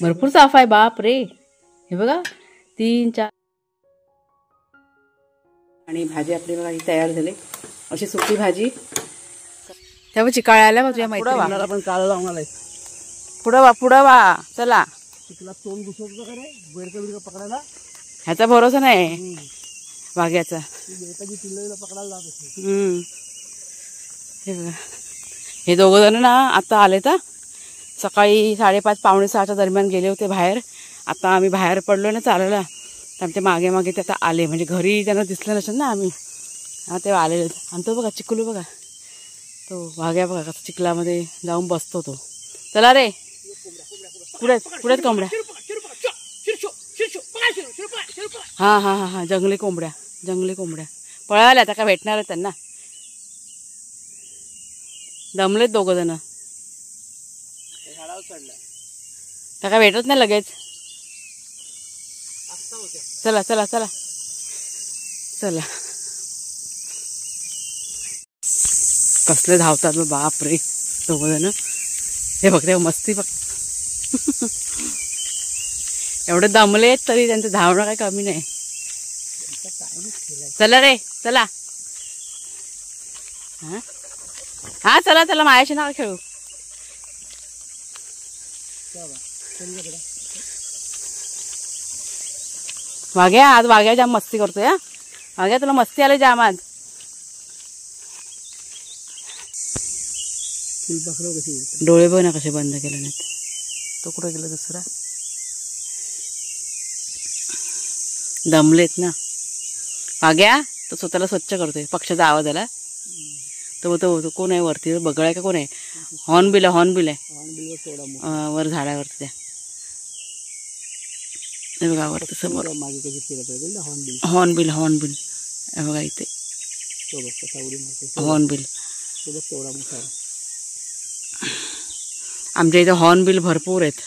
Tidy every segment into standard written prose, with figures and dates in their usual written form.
भरपूर साफ आहे बाप रे. हे बघा 3 4 आणि भाजी आपली बघा ही तयार झाली. अशी सुकी भाजी. तेव्हा चिकाळ्या आल्या तुझ्या मैत्रिणीला आपण काळ लावणार आहे. पुढं वा चला. तिला तोंड घुसवतो का रे बेडका बिडका पकडायला. ह्याचा भरोसा नाही वाघ्याचा. बेडकाची पिल्लेला पकडायला जात असते. हे बघा हे दोघं जण ना आता आले तर सकाळी 5:30 पावणे 6च्या दरम्यान गेले होते बाहेर. आता आम्ही बाहेर पडलो ना चालायला तर आमच्या मागे मागे ते आता आले. म्हणजे घरी त्यांना दिसलं नसेल ना आम्ही. हा तेव्हा आलेले. आणि तो बघा चिकलू बघा तो वाघ्या बघा कसं चिखलामध्ये जाऊन बसतो तो. चला रे पुढेच कोंबड्या. हां हां हां हां जंगली कोंबड्या पळाल्या. त्या का भेटणार आहे त्यांना. दमलेत दोघं जण. त्या काय भेटत नाही लगेच. चला चला चला चला. कसले धावतात बाप रे दोघं जण. हे बघ ते मस्ती बघ. एवढे दमलेत तरी त्यांचं धावणं काही कमी नाही. चला रे चला. हा चला चला माझ्याशी नका खेळू. वाघ्या आज वाघ्या जाम मस्ती करतोय. हा वाघ्या तुला मस्ती आली जाम आज. डोळे बघ ना कसे बंद केले नाहीत. तो कुठं गेला दुसरा. दमलेत ना वाघ्या. तो स्वतःला स्वच्छ करतोय. पक्षाचा आवाज आला. तो कोण आहे वरती बगळ आहे का कोण आहे. हॉर्नबिल आहे वर झाडावरती त्या. हे बघा वरती समोर हॉर्नबिल हे बघा इथे हॉर्नबिल. आमच्या इथे हॉर्नबिल भरपूर आहेत.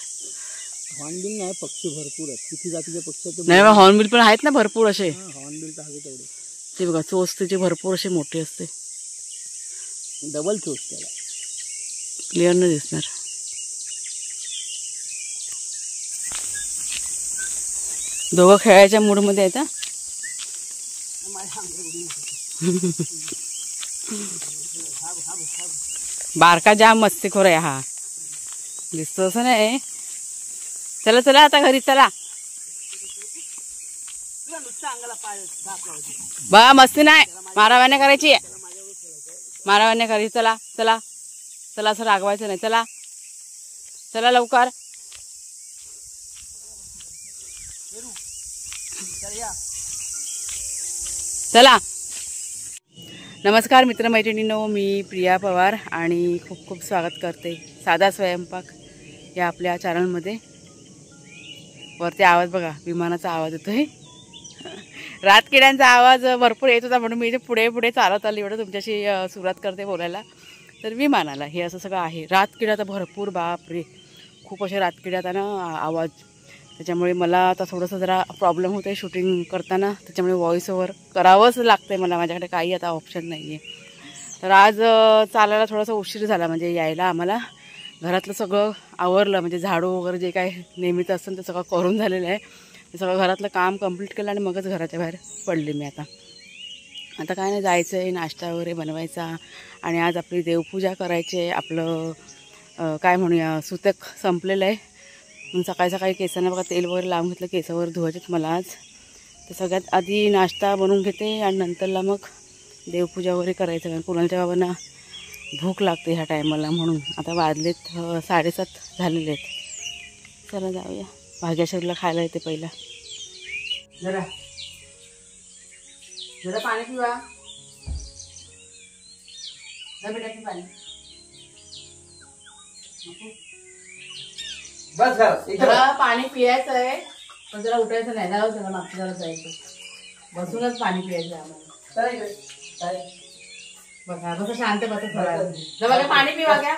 हॉर्नबिल नाही पक्षी भरपूर आहेत. किती जातीचे पक्षी नाही हॉर्नबिल पण आहेत ना भरपूर असे. हॉर्नबिल तर हवे तेवढे. ते बघा चोच त्याची भरपूर अशी मोठी असते. डबल चोच त्याला क्लिअर नाही दिसणार. दोघं खेळायच्या मूडमध्ये आहेत. बारका जाम मस्तीखोर आहे हा. दिसतो असं नाही. चला चला आता घरी चला. बा मस्ती नाही मारावाने करायची. मारावाने करायची. चला चला चला असं रागवायचं नाही. चला चला लवकर. चला. नमस्कार मित्रमैत्रिणींनो. मी प्रिया पवार आणि खूप खूप स्वागत करते साधा स्वयंपाक या आपल्या चॅनलमध्ये. वरती आवाज बघा विमानाचा आवाज येतोय. रातकिड्यांचा आवाज भरपूर येत होता म्हणून मी इथे पुढे पुढे चालत आली. एवढं तुमच्याशी सुरुवात करते बोलायला. तर विमानाला हे असं सगळं आहे. रातकिड्या तर भरपूर बाप रे खूप अशा रातकिड्यात ना आवाज. त्याच्यामुळे मला आता थोडंसं जरा प्रॉब्लेम होतं आहे शूटिंग करताना. त्याच्यामुळे व्हॉइस ओव्हर करावंच लागतं आहे मला. माझ्याकडे काही आता ऑप्शन नाही आहे. तर आज चालायला थोडासा उशीर झाला म्हणजे यायला आम्हाला. घरातलं सगळं आवरलं म्हणजे झाडू वगैरे जे काय नेहमीच असतं ते सगळं करून झालेलं आहे. ते सगळं घरातलं काम कंप्लीट केलं आणि मगच घराच्या बाहेर पडले मी. आता काय नाही जायचं आहे नाश्ता वगैरे बनवायचा. आणि आज आपली देवपूजा करायची आहे. आपलं काय म्हणूया सुतक संपलेलं आहे. मग सकाळी सकाळी केसांना बघा तेल वगैरे लावून घेतलं. केस वगैरे धुवायचेत मला आज. तर सगळ्यात आधी नाश्ता बनवून घेते आणि नंतरला मग देवपूजा वगैरे करायचं. कारण कुणालच्या बाबांना भूक लागते ह्या टायमाला म्हणून. आता वाजलेत 7:30 झालेले आहेत. चला जाऊया. भाग्यश्रीला खायला येते पहिला. जरा जरा पाणी पिवा. बेटा पाणी बस जरा पाणी पियायचं आहे पण जरा उठायचं नाही. जाऊ जरा मागच्या जरा जायचं. बसूनच पाणी पियायचं आम्हाला. बघा कसं शांत बसत बघा. पाणी पिवा घ्या.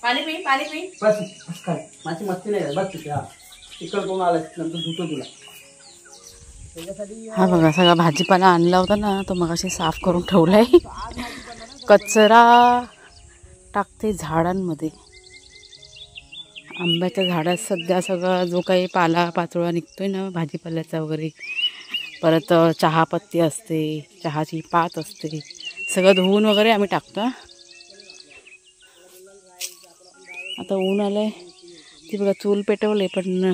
पाणी पी पाणी पी. बस बस काय माझी मस्ती नाही. बस तिथे हा चिकन करून आलाय नंतर धुतो तुला. हा बघा सगळा भाजीपाला आणला होता ना तो मगाशी साफ करून ठेवलाय. कचरा टाकते झाडांमध्ये. आंब्याच्या झाडात सध्या सगळं जो काही पाला पाचोळा निघतोय ना भाजीपाल्याचा वगैरे, परत चहापत्ती असते, चहाची पात असते, सगळं धुवून वगैरे आम्ही टाकतो. आता ऊन आलंय, ती बघा चूल पेटवले, पण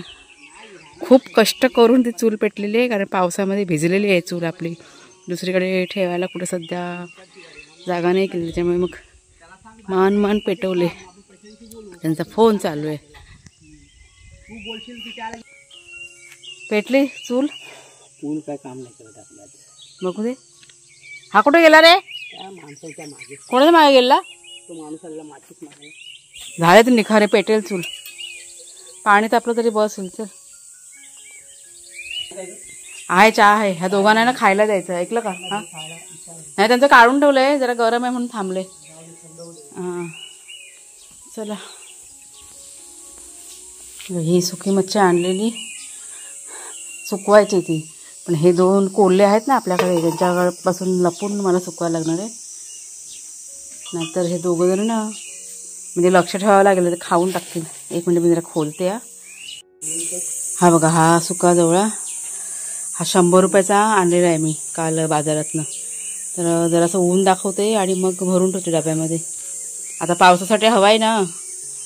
खूप कष्ट करून ती चूल पेटलेली आहे, कारण पावसामध्ये भिजलेली आहे चूल आपली. दुसरीकडे ठेवायला कुठे सध्या जागा नाही केली, त्याच्यामुळे मग मान पेटवले. त्यांचा फोन चालू आहे. पेटली चूल? चूल काय काम नाही करत आपल्याला. बघू दे. हा कुठे गेला रे? माणसाच्या मागे. कोणाच्या मागे गेला? तो माणूस आलेला मातीच मागे. झाले तर निखारे, पेटेल चूल. पाणी तापलं तरी बस होईल. चल आहे, चहा आहे. ह्या दोघांना ना खायला द्यायचं, ऐकलं का? हा नाही, त्यांचं काढून ठेवलंय, जरा गरम आहे म्हणून थांबले. हां चला. ही सुकी मच्छी आणलेली, सुकवायची ती, पण हे 2 कोल्हे आहेत ना आपल्याकडे, त्यांच्यापासून लपून मला सुकवायला लागणार आहे. नाहीतर हे दोघं जण ना, म्हणजे लक्ष ठेवावं लागेल, तर खाऊन टाकतील. 1 मिनिट मी जरा खोलते. हा बघा, हा सुका जवळा, हा 100 रुपयाचा आणलेला आहे मी काल बाजारातनं. तर जरासं ऊन दाखवते आणि मग भरून ठेवते डब्यामध्ये. आता पावसासाठी हवा आहे ना.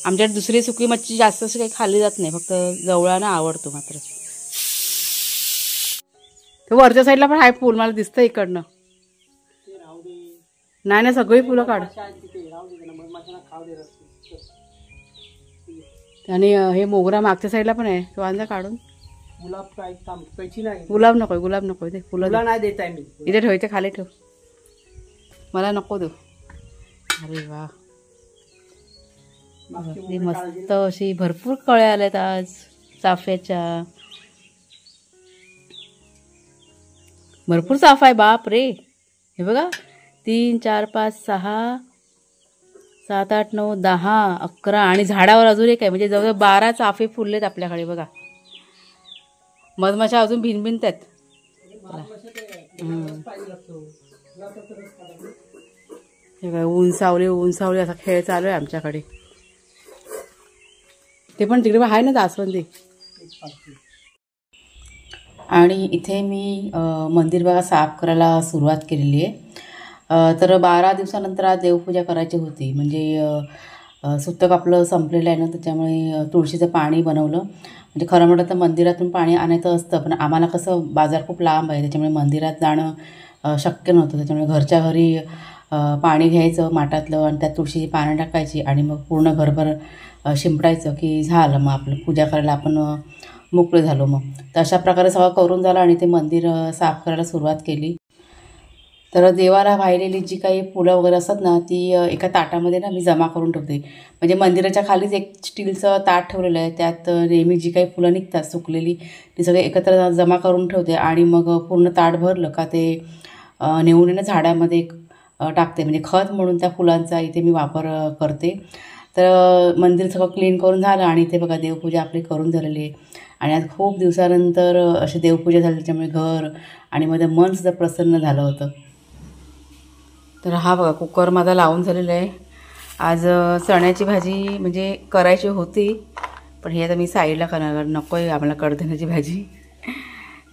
आमच्याकडे दुसरी सुकी मच्छी जास्त अशी काही खाल्ली जात नाही, फक्त जवळा ना आवडतो मात्र. ते वरच्या साईडला पण आहे फुल, मला दिसतं इकडनं. नाही ना, सगळी फुलं काढ. आणि हे मोगरा मागच्या साईडला पण आहे, तो आणजा काढून. गुलाब काय काम पैची नाही. गुलाब नको ते फुलं नाही देत आहे मी. इथे ठेवायचे, खाली ठेव, मला नको देऊ. अरे वा, मस्त अशी भरपूर कळ्या आल्यात आज चाफ्याच्या. भरपूर चाफा आहे, बाप रे. हे बघा, 3 4 5 6 7 8 9 10 11 आणि झाडावर अजून एक आहे, म्हणजे जवळजवळ 12 चाफे फुललेत आपल्याकडे. बघा, मधमाशा अजून भिनभिनतात. हे काय ऊन सावली असा खेळ चालू आहे आमच्याकडे. ते पण तिकडे आहे ना जास्वंदी. आणि इथे मी मंदिर बघा साफ करायला सुरुवात केलेली आहे. तर 12 दिवसानंतर आज देवपूजा करायची होती. म्हणजे सुतक आपलं संपलेलं आहे ना, त्याच्यामुळे तुळशीचं पाणी बनवलं. म्हणजे खरं म्हटलं तर मंदिरातून पाणी आणायचं असतं, पण आम्हाला कसं बाजार खूप लांब आहे, त्याच्यामुळे मंदिरात जाणं शक्य नव्हतं. त्याच्यामुळे घरच्या घरी पाणी घ्यायचं माठातलं आणि त्यात तुळशीची पानं टाकायची आणि मग पूर्ण घरभर शिंपडायचं की झालं, मग आपलं पूजा करायला आपण मोकळे झालो. मग तर अशा प्रकारे सगळं करून झालं आणि ते मंदिर साफ करायला सुरुवात केली. तर देवाला वाहिलेली जी काही फुलं वगैरे असतात ना, ती एका ताटामध्ये ना मी जमा करून ठेवते. म्हणजे मंदिराच्या खालीच एक स्टीलचं ताट ठेवलेलं आहे, त्यात नेहमी जी काही फुलं निघतात सुकलेली ती सगळे एकत्र जमा करून ठेवते. आणि मग पूर्ण ताट भरलं का ते नेऊन ना झाडामध्ये टाकते. म्हणजे खत म्हणून त्या फुलांचा इथे मी वापर करते. तर मंदिर सगळं क्लीन करून झालं आणि इथे बघा देवपूजा आपली करून झालेली आहे. आणि आज खूप दिवसानंतर अशी देवपूजा झाली, त्याच्यामुळे घर आणि माझं मनसुद्धा प्रसन्न झालं होतं. तर हा बघा कुकर माझा लावून झालेला आहे. आज चण्याची भाजी म्हणजे करायची होती, पण हे आता मी साईडला करणार, नको आहे आम्हाला कडधान्याची भाजी.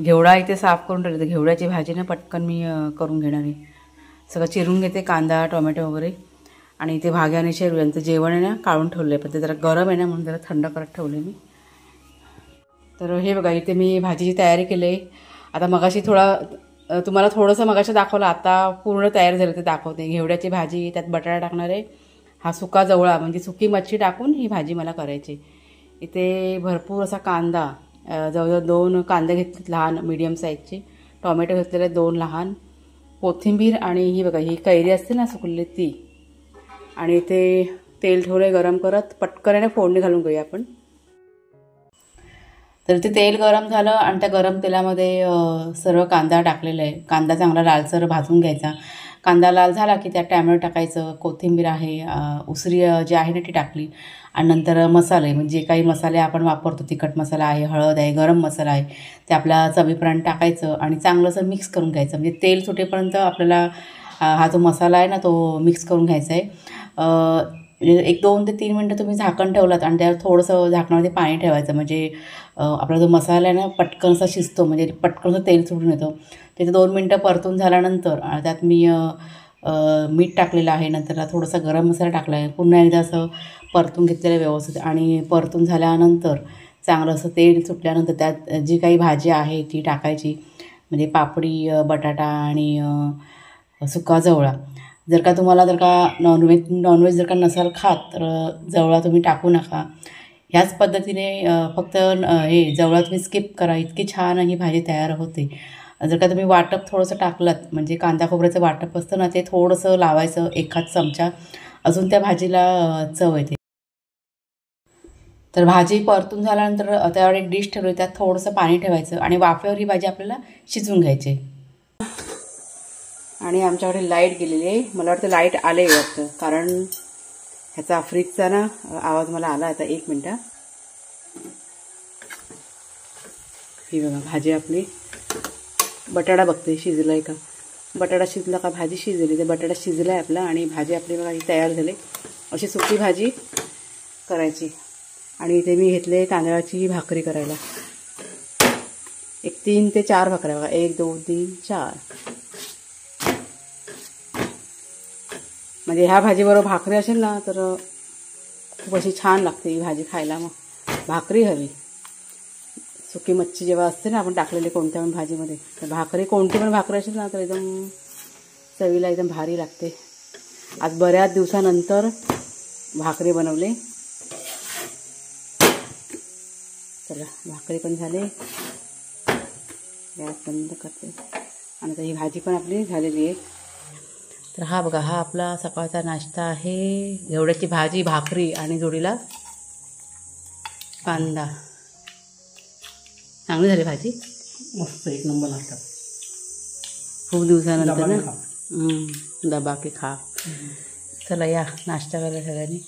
घेवडा इथे साफ करून ठेवले, तर घेवड्याची भाजी ना पटकन मी करून घेणार आहे. सगळं चिरून घेते, कांदा टोमॅटो वगैरे. आणि इथे भाग्या आणि शेरू यांचं जेवण आहे ना काढून ठेवलं आहे, पण ते जरा गरम आहे ना म्हणून जरा थंड करत ठेवले मी. तर हे बघा इथे मी भाजीची तयारी केली आहे. आता मगाशी तुम्हाला थोडंसं मगाशी दाखवलं, आता पूर्ण तयार झालं ते दाखवते. घेवड्याची भाजी, त्यात बटाटा टाकणार आहे. हा सुका जवळा म्हणजे सुकी मच्छी टाकून ही भाजी मला करायची. इथे भरपूर असा कांदा, जवळजवळ 2 कांदे घेतलेत लहान मीडियम साईजचे, टोमॅटो घेतलेले 2 लहान, कोथिंबीर आणि ही बघा ही कैरी असते ना सुकलेली ती. आणि इथे तेल ठेवलं गरम करत, पटकन आहे ना फोडणी घालून घेऊया आपण. तर ते तेल गरम झालं आणि त्या गरम तेलामध्ये सर्व कांदा टाकलेला आहे. कांदा चांगला लालसर भाजून घ्यायचा. कांदा लाल झाला की त्यात टॅमॅटो टाकायचं, कोथिंबीर आहे, उसरी जी आहे ना ती टाकली. आणि नंतर मसाले म्हणजे जे काही मसाले आपण वापरतो, तिखट मसाला आहे, हळद आहे, गरम मसाला आहे, ते आपल्या चवीप्रमाणे टाकायचं आणि चांगलंसं मिक्स करून घ्यायचं. म्हणजे तेल सुटेपर्यंत आपल्याला हा जो मसाला आहे ना तो मिक्स करून घ्यायचा आहे. म्हणजे 1-2 ते 3 मिनटं तुम्ही झाकण ठेवलात आणि त्यावर थोडंसं झाकणामध्ये पाणी ठेवायचं, म्हणजे आपला जो मसाला आहे ना पटकन असा शिजतो, म्हणजे पटकन असं तेल सुटून येतं. तिथे 2 मिनटं परतून झाल्यानंतर त्यात मी मीठ टाकलेलं आहे, नंतर थोडासा गरम मसाला टाकला आहे, पुन्हा एकदा असं परतून घेतलेलं व्यवस्थित. आणि परतून झाल्यानंतर चांगलं असं तेल सुटल्यानंतर त्यात जी काही भाजी आहे ती टाकायची, म्हणजे पापडी, बटाटा आणि सुका जवळा. जर का तुम्हाला नॉनव्हेज जर का नसाल खात तर जवळा तुम्ही टाकू नका. ह्याच पद्धतीने फक्त हे जवळा तुम्ही स्किप करा, इतकी छान ही भाजी तयार होते. जर का तुम्ही वाटप थोडंसं टाकलंत, म्हणजे कांदा खोबऱ्याचं वाटप असतं ना, ते थोडंसं लावायचं 1 चमचा, अजून त्या भाजीला चव येते. तर भाजी परतून झाल्यानंतर त्यावर एक डिश ठेवली, त्यात थोडंसं पाणी ठेवायचं आणि वाफेवर ही भाजी आपल्याला शिजवून घ्यायची. आणि आमच्याकडे लाईट गेलेली आहे, मला वाटतं लाईट आले वाटतं, कारण ह्याचा फ्रीजचा ना आवाज मला आला. आता 1 मिनटं. ही बघा भाजी आपली, बटाटा बघते शिजला आहे का. बटाटा शिजला का भाजी शिजली, तर बटाटा शिजला आहे आपला आणि भाजी आपली बघा ही तयार झाली. अशी सुकी भाजी करायची. आणि इथे मी घेतले तांदळाची भाकरी करायला, 3 ते 4 भाकऱ्या बघा, 1 2 3 4. म्हणजे ह्या भाजीबरोबर भाकरी असेल ना तर खूप अशी छान लागते ही भाजी खायला. मग भाकरी हवी. सुकी मच्छी जेव्हा असते ना आपण टाकलेली कोणत्या पण भाजीमध्ये, तर भाकरी कोणती पण भाकरी असेल ना तर एकदम चवीला एकदम भारी लागते. आज बऱ्याच दिवसानंतर भाकरी बनवली. चला भाकरी पण झाली, गॅस बंद करते. आणि आता ही भाजी पण आपली झालेली आहे. तर हा बघा, हा आपला सकाळचा नाश्ता आहे. घेवड्याची भाजी, भाकरी आणि जोडीला कांदा. चांगली झाली भाजी, मस्त 1 नंबर नाश्ता. खूप दिवसानंतर ना. डबा की खा. चला या नाश्ता करायला सगळ्यांनी.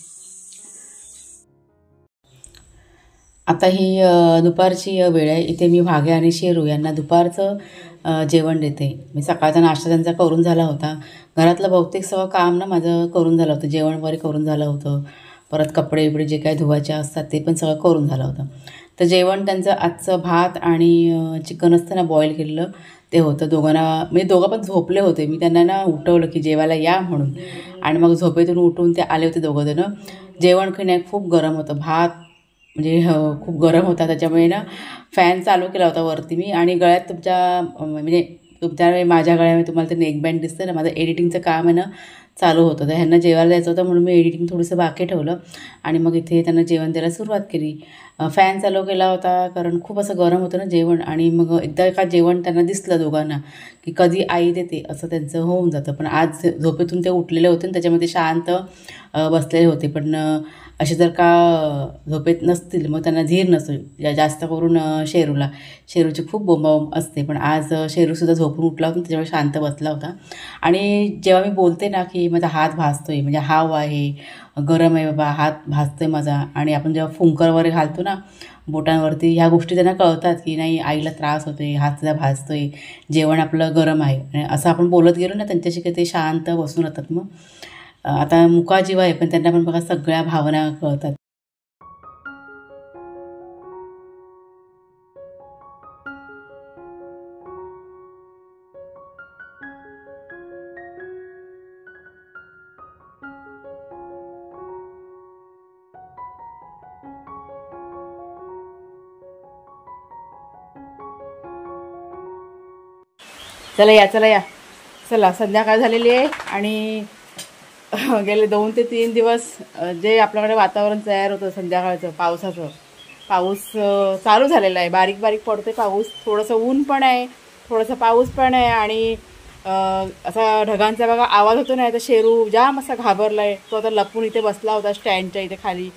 आता ही दुपारची वेळ आहे. इथे मी भाग्या आणि शेरू यांना दुपारचं जेवण देते. मी सकाळचा नाश्ता त्यांचा करून झाला होता. घरातलं बहुतेक सगळं काम ना माझं करून झालं होतं. जेवण वगैरे करून झालं होतं. परत कपडे बिपडे जे काही धुवायचे असतात ते पण सगळं करून झालं होतं. तर जेवण त्यांचं आजचं भात आणि चिकन असतं ना बॉईल केलेलं ते होतं. दोघांना म्हणजे दोघं पण झोपले होते. मी त्यांना ना उठवलं की जेवायला या म्हणून, आणि मग झोपेतून उठून ते आले होते दोघंजणं. जेवण नाही खूप गरम होतं. भात म्हणजे खूप गरम होता, त्याच्यामुळे ना फॅन चालू केला होता वरती मी. आणि गळ्यात तुमच्या माझ्या गळ्यामध्ये तुम्हाला ते नेकबँड दिसतं ना, माझं एडिटिंगचं काम आहे ना चालू होतं. तर ह्यांना जेवायला द्यायचं होतं म्हणून मी एडिटिंग थोडंसं बाकी ठेवलं आणि मग इथे त्यांना जेवण द्यायला सुरुवात केली. फॅन चालू केला होता कारण खूप असं गरम होतं ना जेवण. आणि मग एकदा का जेवण त्यांना दिसलं दोघांना की कधी आई देते असं त्यांचं होऊन जातं. पण आज झोपेतून ते उठलेले होते आणि त्याच्यामध्ये शांत बसलेले होते. पण असे जर का झोपेत नसतील मग त्यांना धीर नसतो जास्त करून शेरूची खूप बोंबाबोंब असते. पण आज शेरूसुद्धा झोपून उठला होता, त्याच्यामुळे शांत बसला होता. आणि जेव्हा मी बोलते ना की माझा हात भाजतोय, म्हणजे हाव आहे, गरम आहे बाबा, हात भाजतोय माझा, आणि आपण जेव्हा फुंकर वगैरे घालतो ना बोटांवरती, ह्या गोष्टी त्यांना कळतात की नाही आईला त्रास होतोय, हात सुद्धा भाजतोय, जेवण आपलं गरम आहे. आणि असं आपण बोलत गेलो ना त्यांच्याशी की ते शांत बसून राहतात. मग आता मुकाजीव आहे पण त्यांना पण बघा सगळ्या भावना कळतात. चला या चला, संध्याकाळ झालेली आहे आणि गेले 2 ते 3 दिवस जे आपल्याकडे वातावरण तयार होतं संध्याकाळचं पावसाचं, पाऊस चालू झालेला आहे, बारीक बारीक पडतोय पाऊस, थोडंसं ऊन पण आहे, थोडंसं पाऊस पण आहे. आणि असा ढगांचा बघा आवाज होतो ना, तर शेरू जाम असा घाबरला आहे. तो आता लपून इथे बसला होता स्टँडच्या इथे खाली.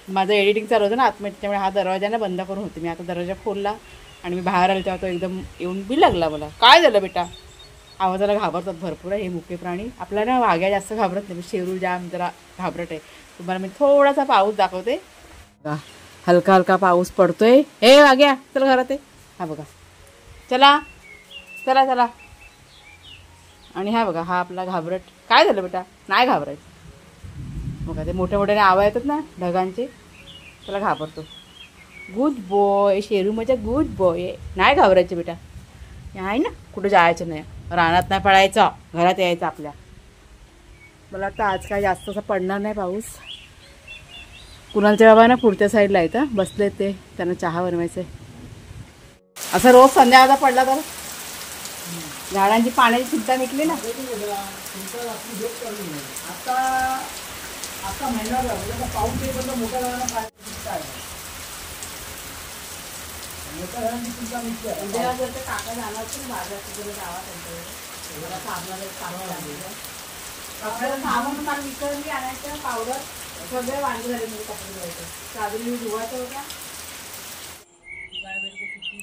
माझं एडिटिंग चालू होतं ना आतमध्ये, त्यामुळे हा दरवाजाने बंद करून होते मी. आता दरवाजा खोलला आणि मी बाहेर आले तेव्हा तो एकदम येऊन बिलगला मला. काय झालं बेटा? आवाजाला घाबरतात भरपूर आहे हे मुके प्राणी. आपल्याला ना वाघ्या जास्त घाबरत नाही, शेरू जाम जरा घाबरट आहे. तुम्हाला मी थोडासा पाऊस दाखवते. हलका हलका पाऊस पडतोय. हे वाघ्या चल घरात आहे. हा बघा, चला चला चला. आणि हा बघा हा आपला घाबरट. काय झालं बेटा? नाही घाबरायचं. बघा ते मोठ्या मोठ्याने आवा येतात ना ढगांचे, त्याला घाबरतो. गुड बॉय शेरू, माझा गुड बॉय आहे. नाही घाबरायचं बेटा, आहे ना, कुठं जायचं नाही, रानात नाही पडायचं, घरात यायचं आपल्या. मला वाटतं आज काय जास्त असं पडणार नाही पाऊस. कुणालच्या बाबा ना पुढच्या साईडला येतं बसले, ते त्यांना चहा बनवायचं आहे. असं रोज संध्याकाळचा पडला तर झाडांची पाण्याची चिंता मिटली ना. आता महिना पाऊस येईपर्यंत मोठ्या झाडांना मोठ्या झाडांची चिंता मिटते. काका जाणार बाजारात गावात आपल्याला सामान काल विकळली आणायचं, पावडर सगळे वांगे झाले म्हणजे कपडे धुवायचं, चादरी धुवायचं होता.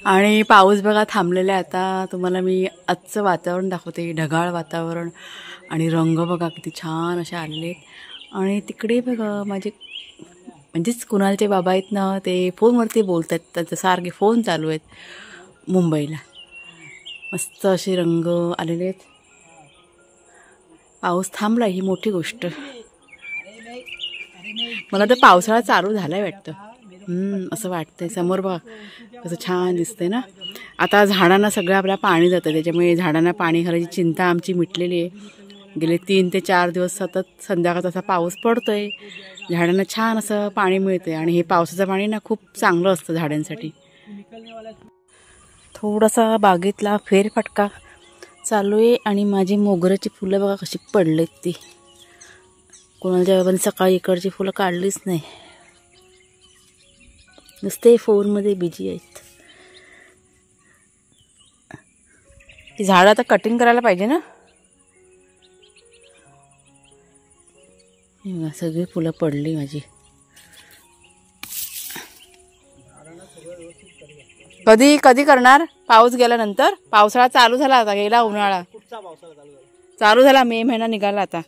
आणि पाऊस बघा थांबलेला आहे आता. तुम्हाला मी आजचं वातावरण दाखवते, ढगाळ वातावरण, आणि रंग बघा किती छान असे आलेले आहेत. आणि तिकडे बघा माझे म्हणजेच कुणालचे बाबा आहेत ना, ते फोनवरती बोलत आहेत, त्यांचे सारखे फोन चालू आहेत मुंबईला. मस्त असे रंग आलेले आहेत. पाऊस थांबला ही मोठी गोष्ट. मला तर पावसाळा चालू झालाय वाटतं. असं वाटतंय. समोर बघा कसं छान दिसतंय ना. आता झाडांना सगळं आपल्याला पाणी जातं, त्याच्यामुळे झाडांना पाणी घालायची चिंता आमची मिटलेली आहे. गेले 3 ते 4 दिवस सतत संध्याकाळचा असा पाऊस पडतोय, झाडांना छान असं पाणी मिळतंय. आणि हे पावसाचं पाणी ना खूप चांगलं असतं झाडांसाठी. थोडासा बागेतला फेरफटका चालू आहे. आणि माझी मोगऱ्याची फुलं बघा कशी पडलेत ती. कोणाच्या बाबांनी सकाळी इकडची फुलं काढलीच नाही, नुसते फोनमध्ये बिझी आहेत. ती झाडं आता कटिंग करायला पाहिजे ना. सगळी फुलं पडली माझी. कधी कधी करणार पाऊस गेल्यानंतर? पावसाळा चालू झाला आता, गेला उन्हाळा चालू झाला, मे महिना निघाला आता.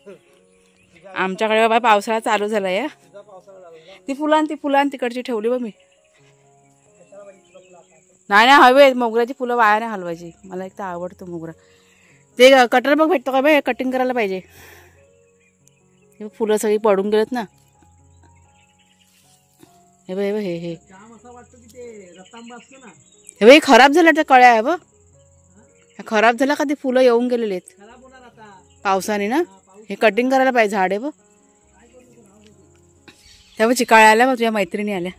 आमच्याकडे बाबा पावसाळा चालू झाला या. ती फुलं तिकडची ठेवली बघ मी. नाही हवे मोगऱ्याची फुलं वाया नाही हलवायची, मला एक तर आवडतो मोगरा. ते कटर बघ भेटतो का बाई, कटिंग करायला पाहिजे. हे फुलं सगळी पडून गेलेत ना. हे बघ हे बाई खराब झालं, त्या कळ्या आहे बघ, खराब झाला का ते फुलं येऊन गेलेले आहेत पावसाने ना. हे कटिंग करायला पाहिजे झाड आहे बघ. तेव्हा चिकाळ्या आल्या बघ, तुझ्या मैत्रिणी आल्या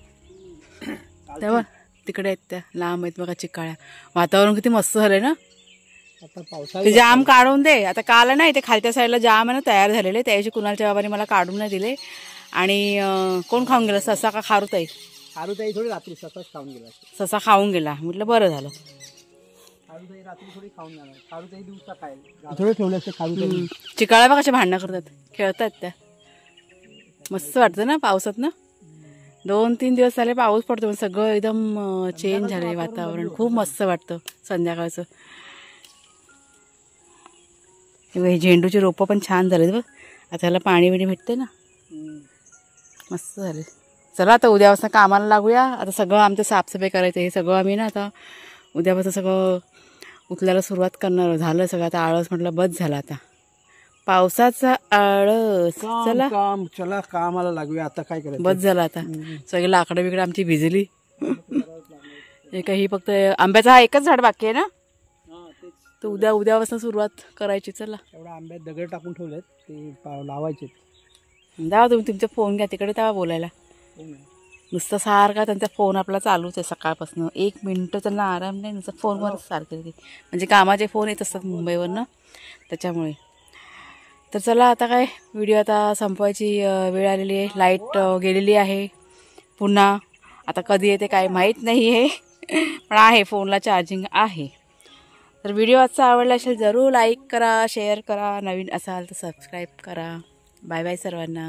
तेव्हा, तिकडे आहेत त्या लांब आहेत बघा चिकाळ्या. वातावरण किती मस्त झालंय ना. ते जाम काढून दे आता. काल नाही ते खालच्या साईडला जाम आहे ना तयार झालेले, त्याशी कुणालच्या बाबाने मला काढून नाही दिले. आणि कोण खाऊन गेला, ससा का खारुताई? खारुताई थोडी रात्री ससाच खाऊन गेला. ससा खाऊन गेला, म्हटलं बरं झालं. खारुताई रात्री थोडी खाऊन जाणार, खारुताई दिवसा खायला थोडे ठेवले असते. खारुताई चिकाळ्या बघ कशा भांडणं करतात, खेळतात त्या. मस्त वाटतं ना पावसात ना. 2-3 दिवस झाले पाऊस पडतो, सगळं एकदम चेंज झालंय वातावरण. खूप मस्त वाटतं संध्याकाळचं. हे झेंडूची रोपं पण छान झालेत बघ. आता त्याला पाणी बिणी भेटते ना, मस्त झाले. चला आता उद्यापासून कामाला लागूया. आता सगळं आमचं साफसफाई करायचं, हे सगळं आम्ही ना आता उद्यापासून सगळं उचलायला सुरुवात करणार. झालं सगळं आता. आळस म्हटलं बस झाला आता, पावसाचा आळस. चला कामाला लागूया आता. काय करायचं, बस झालं आता. सगळे लाकडं बिकडं आमची भिजली. ही फक्त आंब्याचा हा एकच झाड बाकी आहे ना, तर उद्यापासून सुरुवात करायची. चला एवढा आंब्यात दगड टाकून ठेवलेत, ते लावायचे. जा तुम्ही तुमचा फोन घ्या तिकडे तेव्हा बोलायला. नुसतं सारखा त्यांचा फोन आपला चालूच आहे सकाळपासून. 1 मिनिट त्यांना आराम नाही, नुसतं फोनवरच सारखे. म्हणजे कामाचे फोन येत असतात मुंबईवरनं, त्याच्यामुळे. तर चला आता काय व्हिडिओ आता संपवायची वेळ आलेली आहे. लाईट गेलेली आहे पुन्हा. आता कधी येते काय माहीत नाही आहे, पण आहे फोनला चार्जिंग आहे. तर व्हिडिओ आजचा आवडला असेल जरूर लाईक करा, शेअर करा, नवीन असाल तर सबस्क्राईब करा. बाय बाय सर्वांना.